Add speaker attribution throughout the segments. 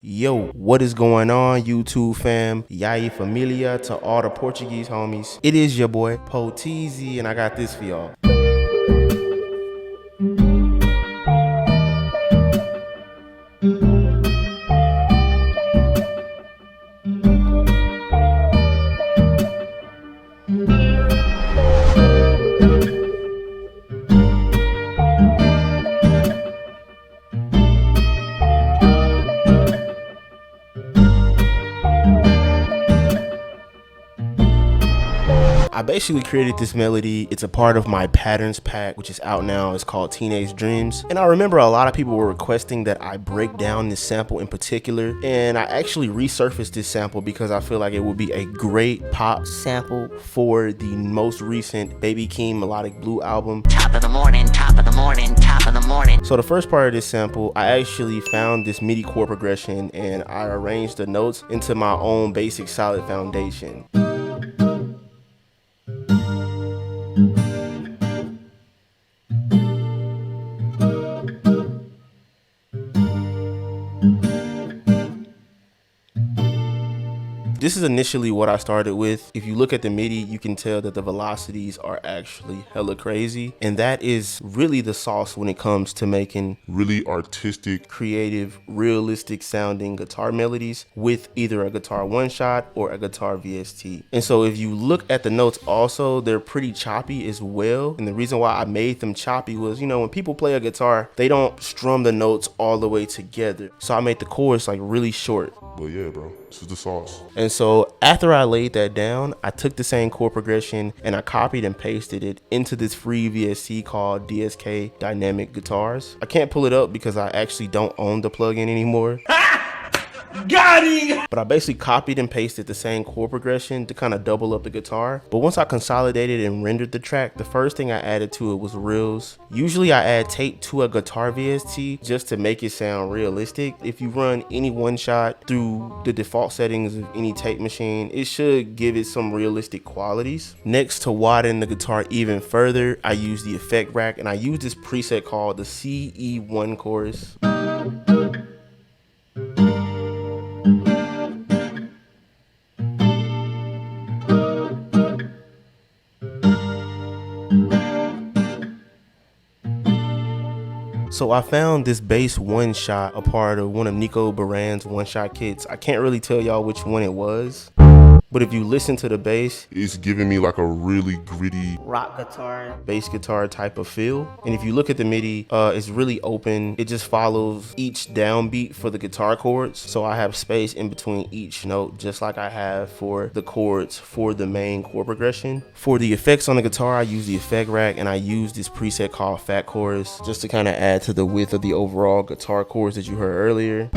Speaker 1: Yo, what is going on, YouTube fam? Yai familia to all the Portuguese homies. It is your boy, Poteezy, and I got this for y'all. I basically created this melody. It's a part of my patterns pack, which is out now. It's called Teenage Dreams. And I remember a lot of people were requesting that I break down this sample in particular. And I actually resurfaced this sample because I feel like it would be a great pop sample for the most recent Baby Keem Melodic Blue album.
Speaker 2: Top of the morning, top of the morning, top of the morning.
Speaker 1: So the first part of this sample, I actually found this MIDI chord progression and I arranged the notes into my own basic solid foundation. This is initially what I started with. If you look at the MIDI, you can tell that the velocities are actually hella crazy. And that is really the sauce when it comes to making
Speaker 3: really artistic,
Speaker 1: creative, realistic sounding guitar melodies with either a guitar one shot or a guitar VST. And so if you look at the notes also, they're pretty choppy as well. And the reason why I made them choppy was, you know, when people play a guitar, they don't strum the notes all the way together. So I made the chorus like really short.
Speaker 3: But yeah, bro, this is the sauce.
Speaker 1: And so after I laid that down, I took the same chord progression and I copied and pasted it into this free VST called DSK Dynamic Guitars. I can't pull it up because I actually don't own the plugin anymore. Got him! But I basically copied and pasted the same chord progression to kind of double up the guitar. But once I consolidated and rendered the track, the first thing I added to it was reels. Usually I add tape to a guitar VST just to make it sound realistic. If you run any one shot through the default settings of any tape machine, it should give it some realistic qualities. Next, to widen the guitar even further, I use the effect rack and I use this preset called the CE1 chorus. So I found this bass one shot, a part of one of Nico Baran's one shot kits. I can't really tell y'all which one it was, but if you listen to the bass,
Speaker 3: It's giving me like a really gritty
Speaker 1: rock guitar, bass guitar type of feel. And if you look at the MIDI, it's really open. It just follows each downbeat for the guitar chords. So I have space in between each note, just like I have for the chords for the main chord progression. For the effects on the guitar, I use the effect rack and I use this preset called Fat Chorus just to kind of add to the width of the overall guitar chords that you heard earlier.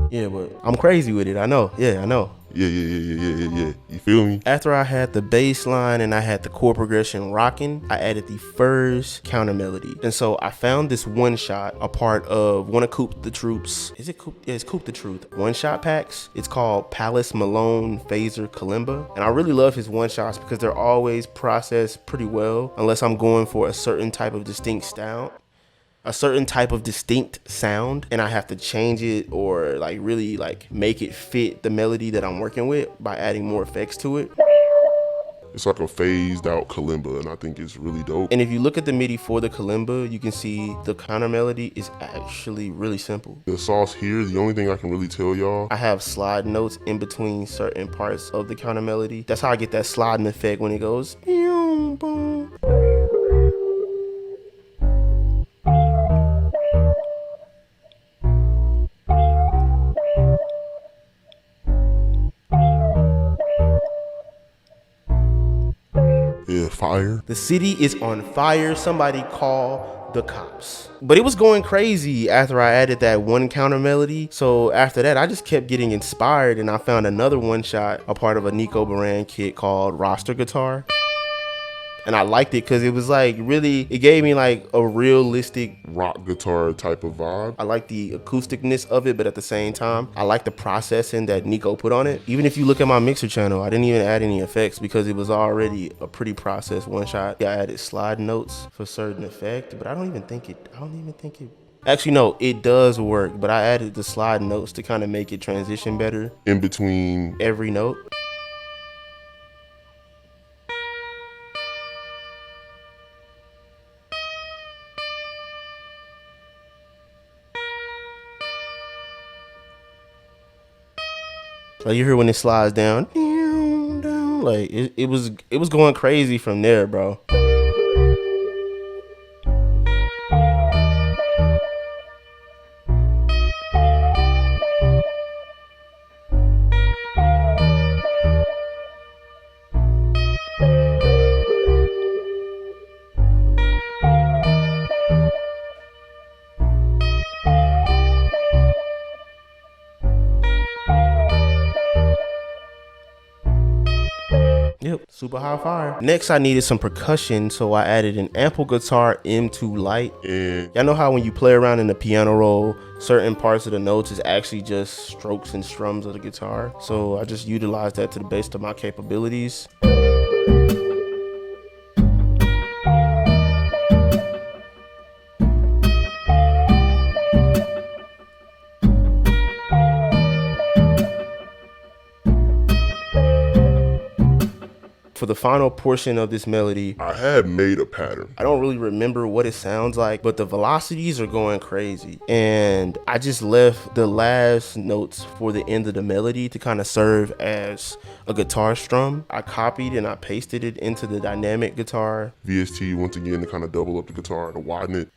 Speaker 1: Yeah, but I'm crazy with it. I know. Yeah, I know.
Speaker 3: Yeah. You feel me?
Speaker 1: After I had the bass line and I had the chord progression rocking, I added the first counter melody. And so I found this one shot, a part of one of Coop the Troops. Is it Coop? Yeah, it's Coop the Truth. One shot packs. It's called Palace Malone Phaser Kalimba. And I really love his one shots because they're always processed pretty well, unless I'm going for a certain type of distinct sound. A certain type of distinct sound and I have to change it or like really like make it fit the melody that I'm working with by adding more effects to it.
Speaker 3: It's like a phased out kalimba and I think it's really dope.
Speaker 1: And if you look at the MIDI for the kalimba, you can see the counter melody is actually really simple.
Speaker 3: The sauce here, the only thing I can really tell y'all,
Speaker 1: I have slide notes in between certain parts of the counter melody. That's how I get that sliding effect when it goes boom, boom.
Speaker 3: yeah, fire.
Speaker 1: The city is on fire. Somebody call the cops. But it was going crazy after I added that one counter melody. So after that, I just kept getting inspired, and I found another one shot, a part of a Nico Baran kit called Roster Guitar. And I liked it because it was like really, it gave me like a realistic
Speaker 3: Rock guitar type of vibe.
Speaker 1: I like the acousticness of it, but at the same time, I like the processing that Nico put on it. Even if you look at my mixer channel, I didn't even add any effects because it was already a pretty processed one shot. Yeah, I added slide notes for certain effect, but I don't even think it. Actually, no, it does work, but I added the slide notes to kind of make it transition better
Speaker 3: In between.
Speaker 1: every note. Like you hear when it slides down, like it was going crazy from there, bro. Yep, super high fire. Next, I needed some percussion, so I added an ample guitar M2 Lite.
Speaker 3: And
Speaker 1: Y'all know how when you play around in the piano roll, certain parts of the notes is actually just strokes and strums of the guitar. So I just utilized that to the best of my capabilities. For the final portion of this melody,
Speaker 3: I had made a pattern.
Speaker 1: I don't really remember what it sounds like, but the velocities are going crazy. And I just left the last notes for the end of the melody to kind of serve as a guitar strum. I copied and I pasted it into the dynamic guitar.
Speaker 3: VST once again to kind of double up the guitar, to widen it.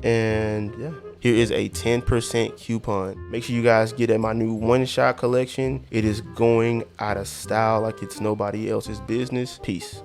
Speaker 1: And yeah, here is a 10% coupon. Make sure you guys get at my new one-shot collection. It is going out of style like it's nobody else's business. Peace.